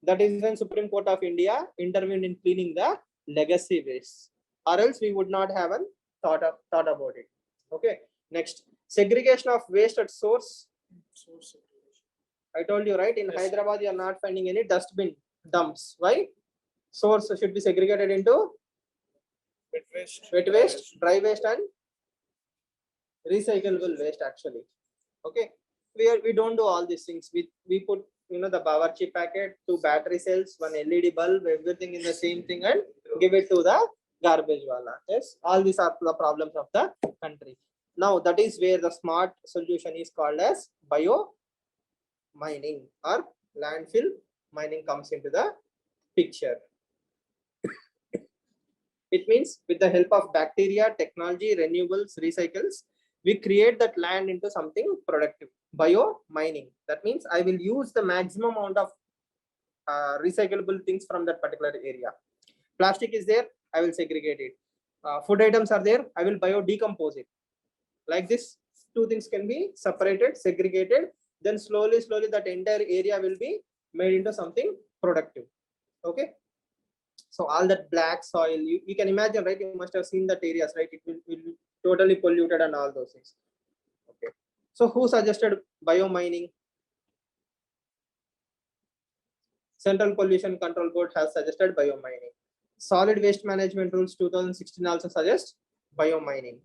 That is when Supreme Court of India intervened in cleaning the legacy waste, or else we would not have thought about it. Okay, next, segregation of waste at source. I told you, right? In yes. Hyderabad, you are not finding any dustbin dumps. Why? Source should be segregated into wet waste, dry waste, and recyclable waste. Actually, okay. We don't do all these things. We put, you know, the Bawarchi packet, 2 battery cells, 1 LED bulb, everything in the same thing, and give it to the garbage wala. Yes, all these are the problems of the country. Now that is where the smart solution is called as bio mining or landfill mining comes into the picture. It means with the help of bacteria, technology, renewables, recycles, we create that land into something productive. Bio-mining. That means I will use the maximum amount of recyclable things from that particular area. Plastic is there, I will segregate it. Food items are there, I will bio-decompose it. Like this, two things can be separated, segregated, then slowly that entire area will be made into something productive. Okay. So all that black soil, you can imagine, right? You must have seen that areas, right? It will be totally polluted and all those things. Okay. So who suggested bio-mining? Central Pollution Control Board has suggested bio-mining. Solid Waste Management Rules 2016 also suggest bio-mining.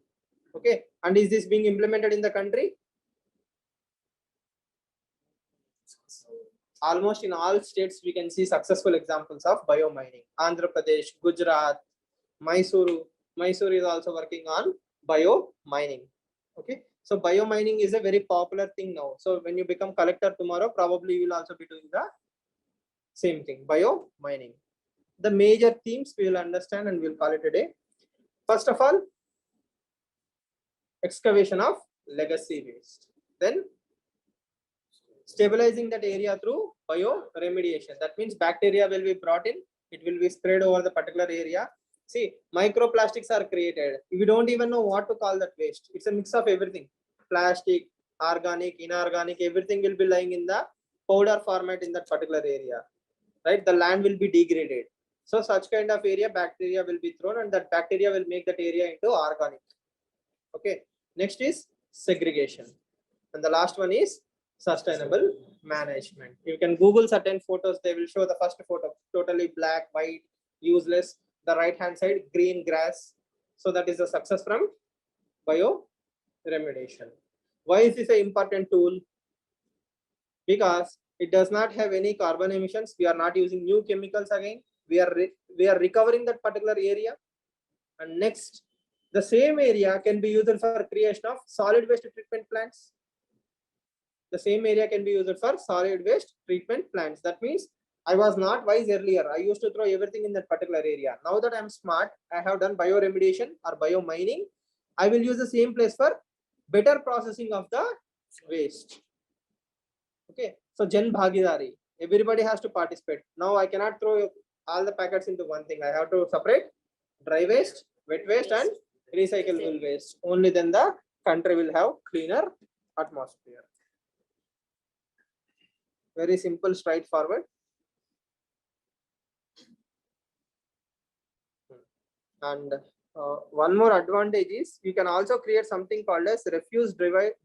Okay. And is this being implemented in the country? Almost in all states, we can see successful examples of bio-mining. Andhra Pradesh, Gujarat, Mysuru. Mysuru is also working on bio-mining. Okay. So bio-mining is a very popular thing now. So when you become collector tomorrow, probably you will also be doing the same thing, bio-mining. The major themes we will understand and we'll call it a day. First of all, excavation of legacy waste. Then stabilizing that area through bioremediation. That means bacteria will be brought in, it will be spread over the particular area. See, microplastics are created. We don't even know what to call that waste. It's a mix of everything. Plastic, organic, inorganic, everything will be lying in the powder format in that particular area. Right? The land will be degraded. So such kind of area, bacteria will be thrown and that bacteria will make that area into organic. Okay. Next is segregation. And the last one is sustainable management. You can Google certain photos, they will show the first photo totally black, white, useless. The right hand side, green grass. So that is a success from bioremediation. Why is this an important tool? Because it does not have any carbon emissions. We are not using new chemicals again. We are recovering that particular area. And next, the same area can be used for creation of solid waste treatment plants. The same area can be used for solid waste treatment plants. That means I was not wise earlier. I used to throw everything in that particular area. Now that I'm smart, I have done bioremediation or bio-mining. I will use the same place for better processing of the waste. Okay. So Jan Bhagidari, everybody has to participate. Now I cannot throw all the packets into one thing. I have to separate dry waste, wet waste and recyclable waste. Only then the country will have cleaner atmosphere. Very simple, straightforward. And one more advantage is you can also create something called as refuse derived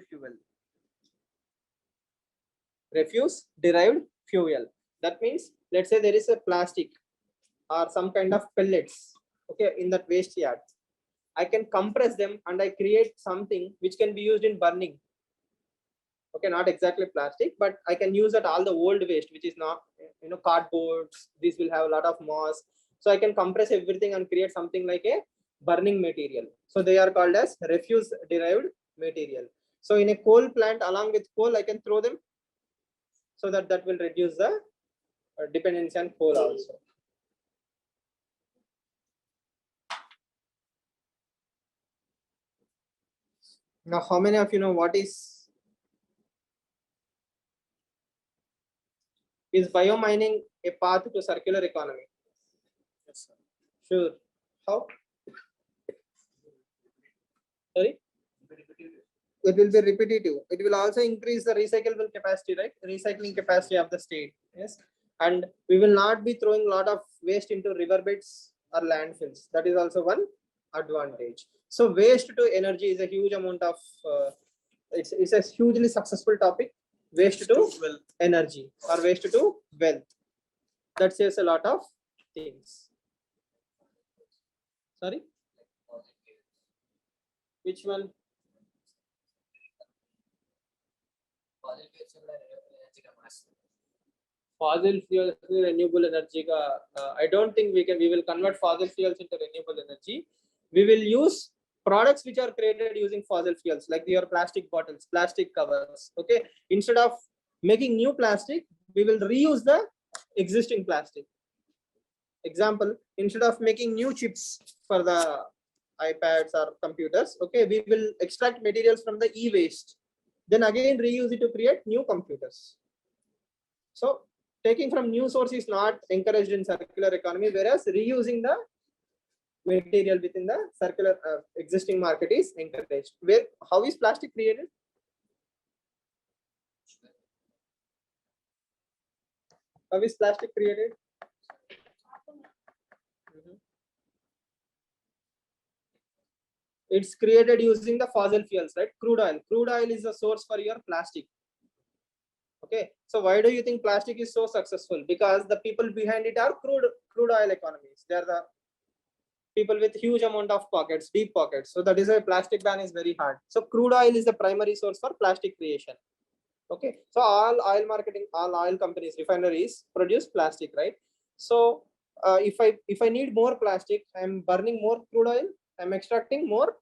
fuel. Refuse derived fuel. That means, let's say there is a plastic or some kind of pellets, okay, in that waste yard. I can compress them and I create something which can be used in burning. Okay, not exactly plastic, but I can use that all the old waste, which is not, cardboards. These will have a lot of moss. So I can compress everything and create something like a burning material. So they are called as refuse derived material. So in a coal plant, along with coal, I can throw them so that will reduce the dependency on coal also. Now, how many of you know what is bio-mining a path to circular economy? Yes, sir. Sure. How? Sorry? It will be repetitive. It will also increase the recyclable capacity, right? Recycling capacity of the state. Yes. And we will not be throwing a lot of waste into riverbeds or landfills. That is also one advantage. So waste to energy is a huge amount of, it's a hugely successful topic. Waste to wealth. Energy or waste to wealth. That says a lot of things. Sorry? Which one? Fossil fuels renewable energy. I don't think we will convert fossil fuels into renewable energy. We will use products which are created using fossil fuels, like your plastic bottles, plastic covers. Okay, instead of making new plastic, we will reuse the existing plastic. Example, instead of making new chips for the iPads or computers, okay, we will extract materials from the e-waste, then again reuse it to create new computers. So taking from new source is not encouraged in circular economy, whereas reusing the material within the circular existing market is encouraged. Where how is plastic created? How is plastic created? It's created using the fossil fuels, right? Crude oil. Crude oil is the source for your plastic. Okay, so why do you think plastic is so successful? Because the people behind it are crude oil economies. They are the people with huge amount of pockets, deep pockets. So that is why plastic ban is very hard. So crude oil is the primary source for plastic creation. Okay, so all oil marketing, all oil companies, refineries produce plastic, right? So if I need more plastic, I'm burning more crude oil, I'm extracting more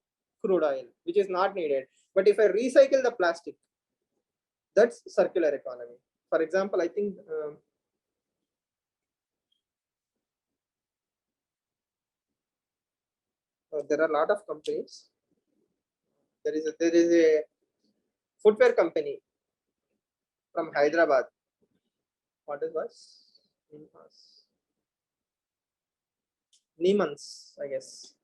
crude oil, which is not needed. But if I recycle the plastic, that's circular economy. For example, I think there are a lot of companies. There is a footwear company from Hyderabad. What is was? Neiman's, I guess.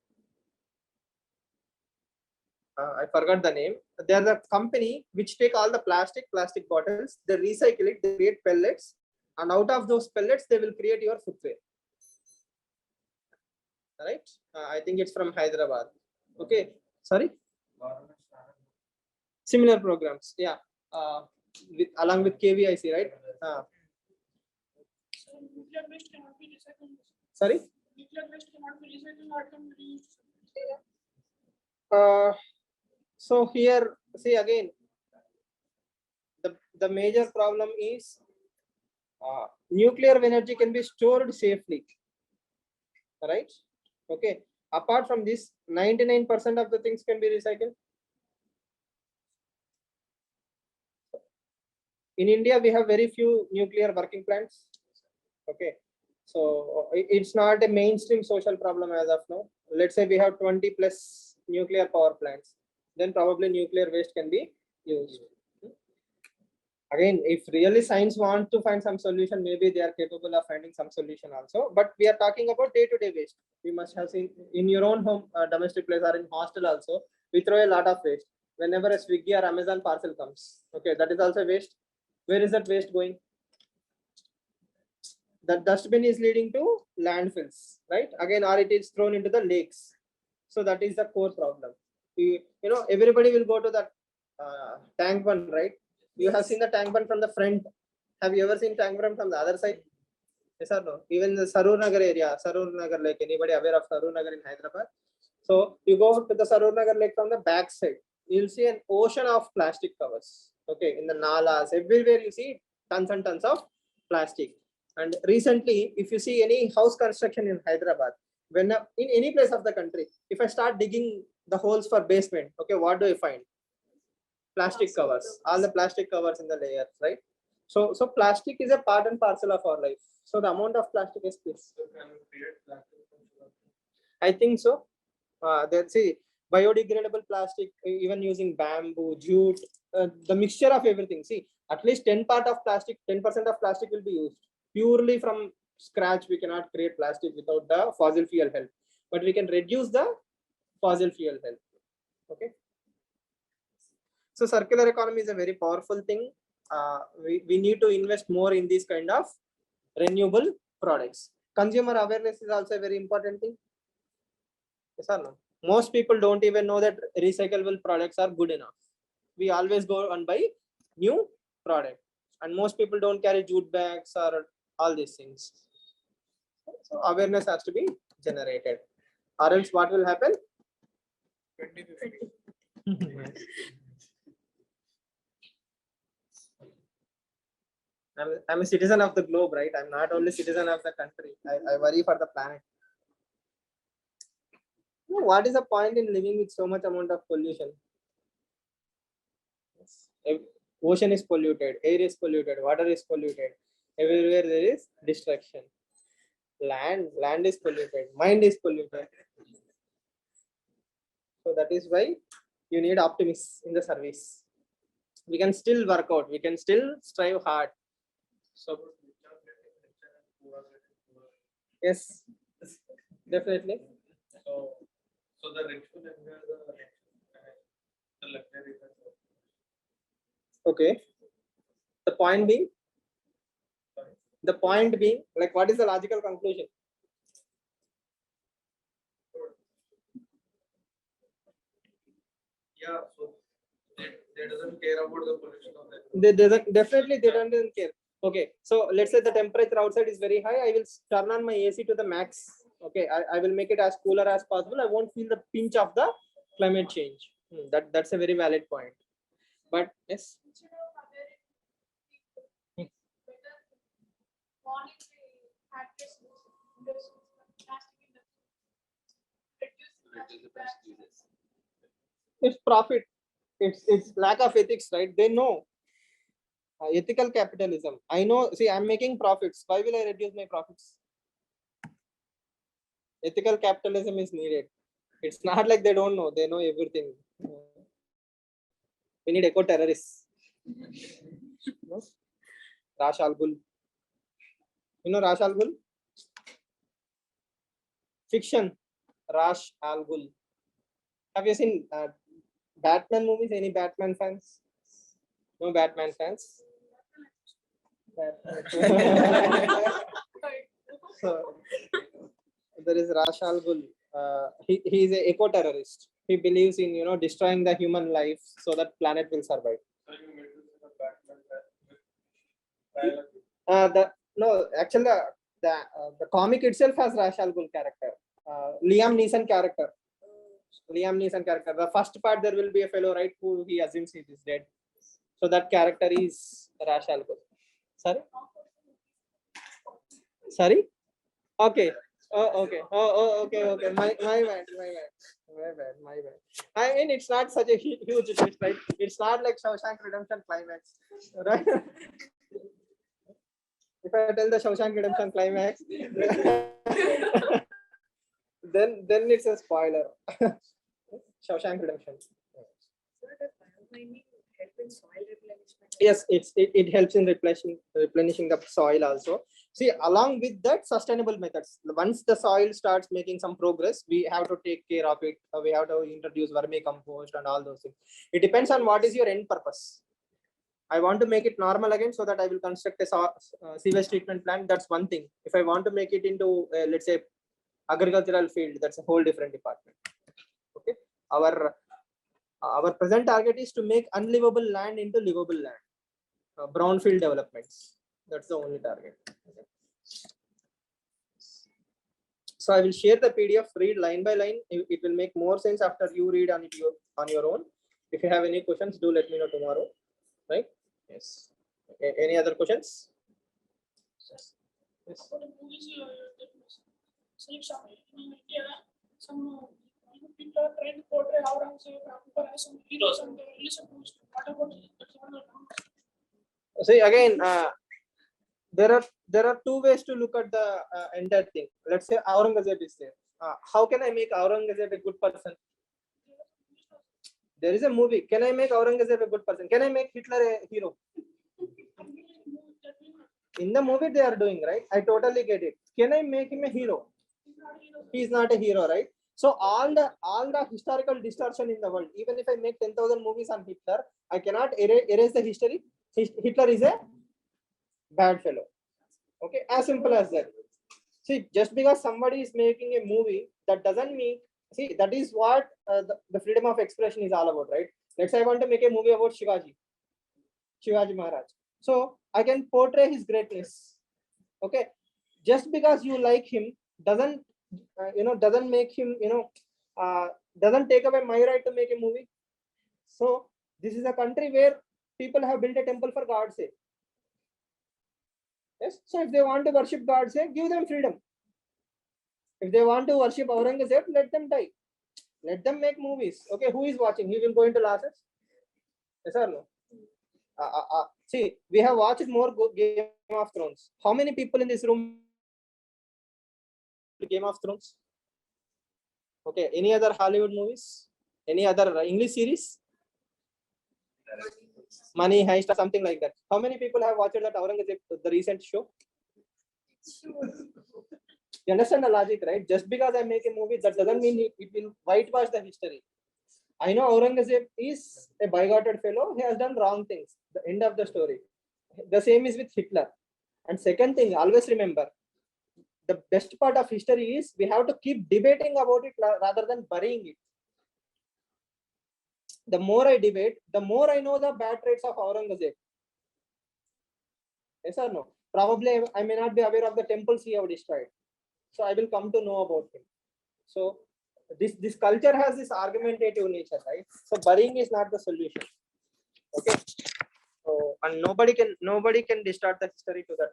I forgot the name. They are the company which take all the plastic bottles, they recycle it, they create pellets, and out of those pellets, they will create your footwear. Right? I think it's from Hyderabad. Okay. Sorry. Similar programs. Yeah. Along with KVIC, right? So nuclear waste cannot be recycled. Sorry. Nuclear waste cannot be recycled or can be reused. So here, see again, the major problem is nuclear energy can be stored safely, right? Okay. Apart from this, 99% of the things can be recycled. In India, we have very few nuclear working plants. Okay. So it's not a mainstream social problem as of now. Let's say we have 20 plus nuclear power plants, then probably nuclear waste can be used. Again, if really science wants to find some solution, maybe they are capable of finding some solution also. But we are talking about day-to-day waste. You must have seen in your own home, domestic place or in hostel also, we throw a lot of waste. Whenever a Swiggy or Amazon parcel comes, okay, that is also waste. Where is that waste going? The dustbin is leading to landfills, right? Again, or it is thrown into the lakes. So that is the core problem. You know, everybody will go to that tank one, right? You have seen the tank one from the front. Have you ever seen tank one from the other side? Yes or no? Even the Sarur Nagar area, Sarur Nagar Lake. Anybody aware of Sarur Nagar in Hyderabad? So you go to the Sarur Nagar Lake from the back side. You'll see an ocean of plastic covers. Okay, in the nalas, everywhere you see tons and tons of plastic. And recently, if you see any house construction in Hyderabad, when in any place of the country, if I start digging the holes for basement, okay, what do I find? Plastic covers, all the plastic covers in the layers, right? So plastic is a part and parcel of our life. So the amount of plastic is this. I think so. Let's see, biodegradable plastic, even using bamboo, jute, the mixture of everything. See, at least 10% of plastic will be used. Purely from scratch, we cannot create plastic without the fossil fuel help. But we can reduce the fossil fuel help. Okay. So circular economy is a very powerful thing. We need to invest more in these kind of renewable products. Consumer awareness is also a very important thing. Yes or no? Most people don't even know that recyclable products are good enough. We always go and buy new product, and most people don't carry jute bags or all these things. So awareness has to be generated, or else what will happen? 2050. I'm a citizen of the globe, right? I'm not only citizen of the country. I worry for the planet. What is the point in living with so much amount of pollution? Ocean is polluted, air is polluted, water is polluted. Everywhere there is destruction. Land is polluted. Mind is polluted. So that is why you need optimists in the service. We can still work out. We can still strive hard. So. Yes, definitely. So the rich will enjoy the luxury. Okay. The point being, like, what is the logical conclusion? Yeah, so they doesn't care about the pollution of that. They don't care. Okay, so let's say the temperature outside is very high. I will turn on my AC to the max. Okay, I will make it as cooler as possible. I won't feel the pinch of the climate change. That's a very valid point. But yes. Instead of other people, Hmm. better monitor factors, plastic industry, reduce plastic bags. It's profit. It's lack of ethics, right? They know. Ethical capitalism. I know. See, I'm making profits. Why will I reduce my profits? Ethical capitalism is needed. It's not like they don't know. They know everything. We need eco terrorists. No? Ra's al Ghul. You know Ra's al Ghul? Fiction. Ra's al Ghul. Have you seen Batman movies? Any Batman fans? No Batman fans? So, there is Ra's al Ghul. He is a eco terrorist. He believes in destroying the human life so that planet will survive. So you made this in a Batman. The no, actually the comic itself has Ra's al Ghul character. Liam Neeson character. The first part there will be a fellow, right, who he assumes he is dead. So that character is Ra's al Ghul. Sorry. Okay. Okay. Okay. My bad. I mean, it's not such a huge twist, right? It's not like Shawshank Redemption climax, right? If I tell the Shawshank Redemption climax, then it's a spoiler. Shawshank Redemption. So does biomining help in soil replenishment? Yes, it helps in replenishing the soil also. See, along with that, sustainable methods. Once the soil starts making some progress, we have to take care of it. We have to introduce vermicompost and all those things. It depends on what is your end purpose. I want to make it normal again so that I will construct a sewage treatment plant. That's one thing. If I want to make it into, let's say, agricultural field, that's a whole different department. Okay, our present target is to make unlivable land into livable land. Brownfield developments. That's the only target. Okay. So I will share the PDF. Read line by line. It will make more sense after you read on your own. If you have any questions, do let me know tomorrow. Right? Yes. Any other questions? Yes. For the movies, in India, some people are trying to portray Aurangzeb as some heroes and they release a post. What about it? See again, there are two ways to look at the entire thing. Let's say Aurangzeb is there. How can I make Aurangzeb a good person? There is a movie. Can I make Aurangzeb a good person? Can I make Hitler a hero? In the movie they are doing, right? I totally get it. Can I make him a hero? He is not a hero, right? So all the historical distortion in the world, even if I make 10,000 movies on Hitler, I cannot erase the history. Hitler is a bad fellow. Okay, as simple as that. See, just because somebody is making a movie, that doesn't mean, see, that is what the freedom of expression is all about, right? Let's say I want to make a movie about Shivaji Maharaj. So I can portray his greatness. Okay, just because you like him doesn't make him doesn't take away my right to make a movie. So this is a country where people have built a temple for God's sake. Yes, so if they want to worship God's sake, give them freedom. If they want to worship Aurangzeb, let them die. Let them make movies. Okay, who is watching? He will go into losses. Yes or no? See, we have watched more Game of Thrones. How many people in this room Game of Thrones? Okay. Any other Hollywood movies? Any other English series? Money Heist or something like that. How many people have watched that Aurangzeb, the recent show? You understand the logic, right? Just because I make a movie, that doesn't mean it will whitewash the history. I know Aurangzeb is a bigoted fellow. He has done wrong things. The end of the story. The same is with Hitler. And second thing, always remember, the best part of history is we have to keep debating about it rather than burying it. The more I debate, the more I know the bad traits of Aurangzeb. Yes or no? Probably I may not be aware of the temples he have destroyed. So I will come to know about him. So this culture has this argumentative nature, right? So burying is not the solution. Okay. So and nobody can distort the history to that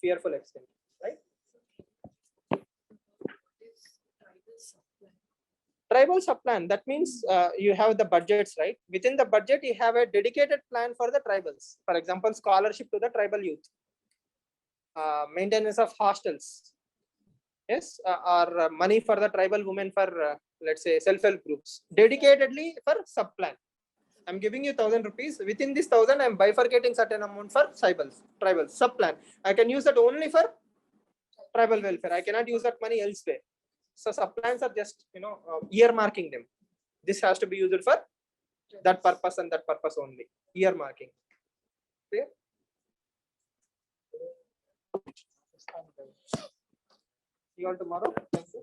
fearful extent, right? Tribal sub-plan, that means you have the budgets, right? Within the budget, you have a dedicated plan for the tribals. For example, scholarship to the tribal youth, maintenance of hostels, yes, or money for the tribal women for, let's say, self-help groups, dedicatedly for sub-plan. I'm giving you 1,000 rupees. Within this 1,000, I'm bifurcating certain amount for tribal sub-plan. I can use that only for tribal welfare. I cannot use that money elsewhere. So sub-plans are just, earmarking them. This has to be used for that purpose and that purpose only. Earmarking. Clear? See you all tomorrow. Thank you.